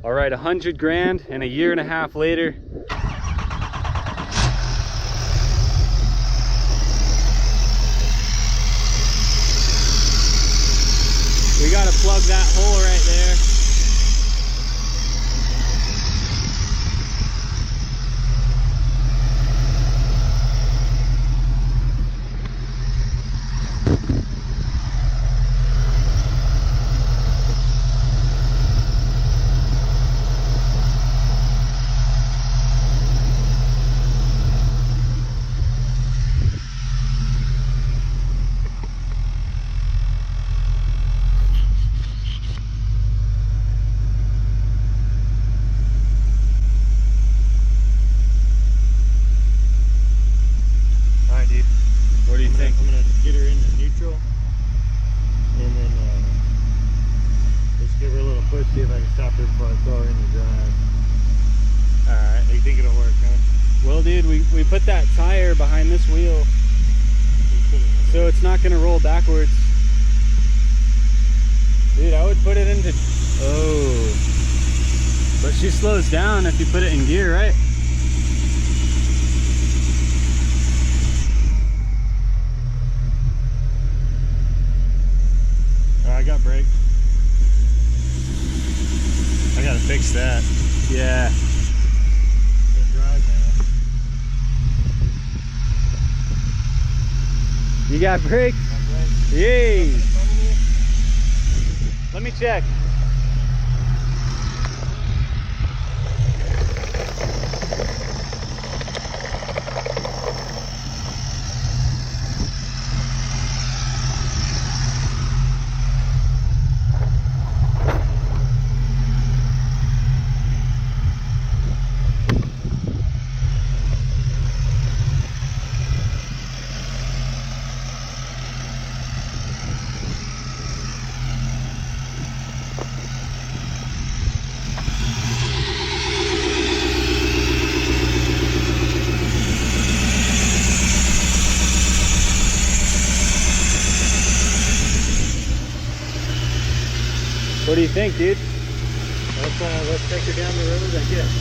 All right, 100 grand and a year and a half later. We gotta plug that hole right there. What do you think? I'm gonna get her into neutral, and then just give her a little push, see if I can stop her before I throw her into drive. Alright. You think it'll work, huh? Well, dude, we put that tire behind this wheel, so it's not gonna roll backwards. Dude, I would put it into... Oh. But she slows down if you put it in gear, right? I got brakes. I gotta fix that. Yeah. Good drive now. You got brakes? Yay! Let me check. What do you think, dude? Let's take her down the road, I guess.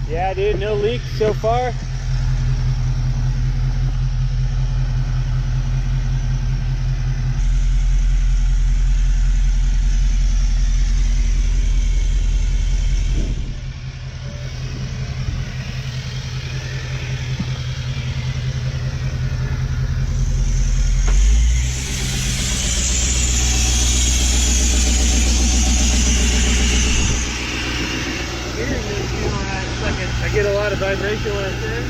Yeah, dude, no leaks so far. I get a lot of vibration when I turn.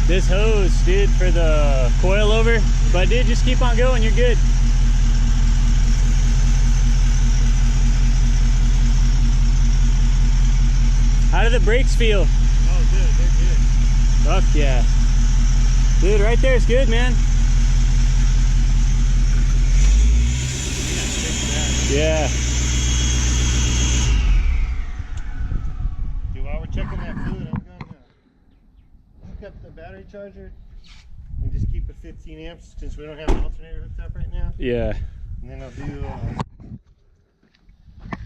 this hose, dude, for the coilover. But dude, just keep on going, you're good. How do the brakes feel? Oh, good, they're good. Fuck yeah. Dude, right there is good, man. Yeah. Dude, while we're checking that fluid, I'm going to hook up the battery charger and just keep it 15 amps since we don't have an alternator hooked up right now. Yeah. And then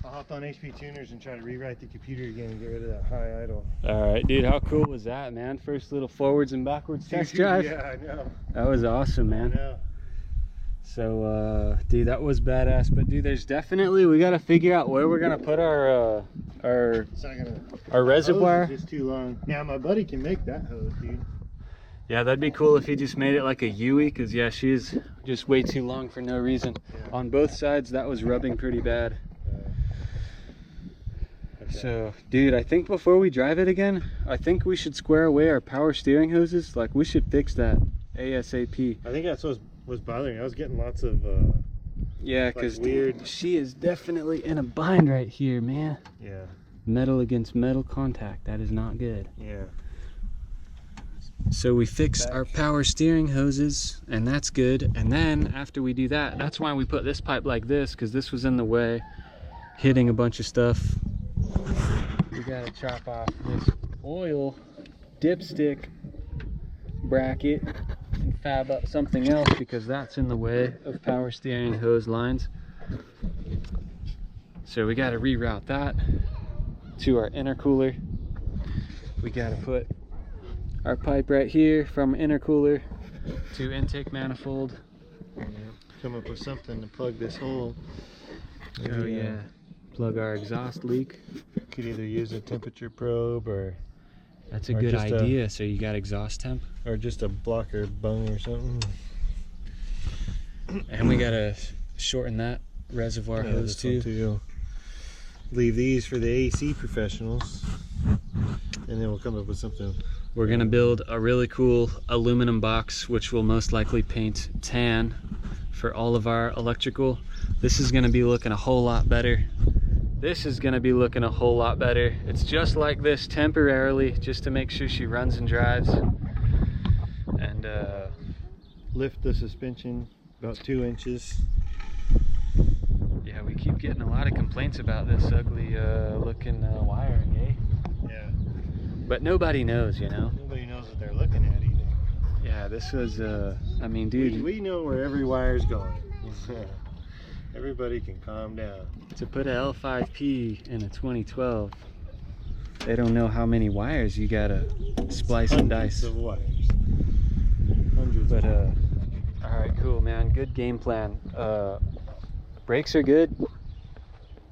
I'll hop on HP tuners and try to rewrite the computer again and get rid of that high idle. All right, dude, how cool was that, man? First little forwards and backwards test drive. Yeah, I know. That was awesome, man. I know. So, dude, that was badass. But dude, there's definitely, we got to figure out where we're gonna put our It's not gonna. reservoir. Hose is just too long. Yeah, my buddy can make that hose, dude. Yeah, that'd be cool if he just made it like a Yui, because yeah, she's just way too long for no reason. Yeah. On both sides, that was rubbing pretty bad. Okay. So, dude, I think before we drive it again, I think we should square away our power steering hoses. Like, we should fix that ASAP. I think that's what was bothering me. I was getting lots of Yeah, because dude, she is definitely in a bind right here, man. yeah. Metal against metal contact. That is not good. Yeah. So we fix our power steering hoses, and that's good. And then after we do that, that's why we put this pipe like this, because this was in the way, hitting a bunch of stuff. We gotta chop off this oil dipstick bracket and fab up something else, because that's in the way of power steering hose lines. So we gotta reroute that to our intercooler. We gotta put our pipe right here from intercooler to intake manifold. Yeah. Come up with something to plug this hole. Oh yeah, plug our exhaust leak. Could either use a temperature probe or That's a good idea. So you got exhaust temp, or just a blocker bung or something. and we gotta shorten that reservoir hose this one too. Leave these for the AC professionals, and then we'll come up with something. We're gonna build a really cool aluminum box, which will most likely paint tan for all of our electrical. This is gonna be looking a whole lot better. This is gonna be looking a whole lot better. It's just like this temporarily, just to make sure she runs and drives. And Lift the suspension about 2 inches. yeah, we keep getting a lot of complaints about this ugly looking wiring, eh? Yeah. But nobody knows, you know? Nobody knows what they're looking at either. Yeah, this was, I mean, dude. We know where every wire's going. Everybody can calm down. To put a L5p in a 2012, they don't know how many wires you gotta splice and dice. Hundreds of wires. Hundreds. But all right, cool, man. Good game plan. Brakes are good.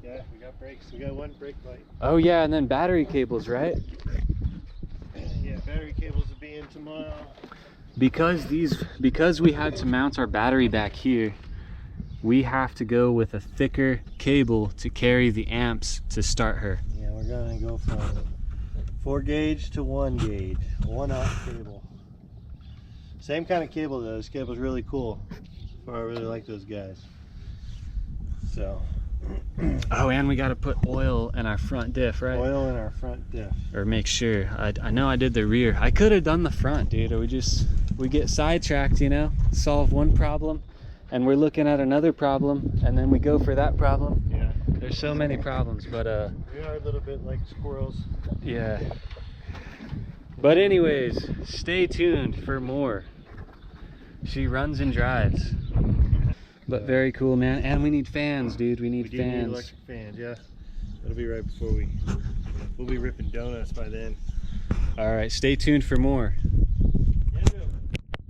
Yeah, we got brakes. We got one brake light. Oh yeah, and then battery cables, right? Yeah, battery cables will be in tomorrow. Because we had to mount our battery back here, we have to go with a thicker cable to carry the amps to start her. Yeah, we're gonna go from 4 gauge to 1 gauge, 1/0 cable. Same kind of cable though. This cable's really cool. I really like those guys. So. Oh, and we got to put oil in our front diff, right? Oil in our front diff. Or make sure. I know I did the rear. I could have done the front, dude. We get sidetracked, you know, solve one problem and we're looking at another problem, and then we go for that problem. Yeah. There's so many problems, but we are a little bit like squirrels. yeah. But anyways, stay tuned for more. She runs and drives. But very cool, man. And we need fans, dude. We need fans. Need electric fans, yeah. That'll be right before we'll be ripping donuts by then. All right, stay tuned for more.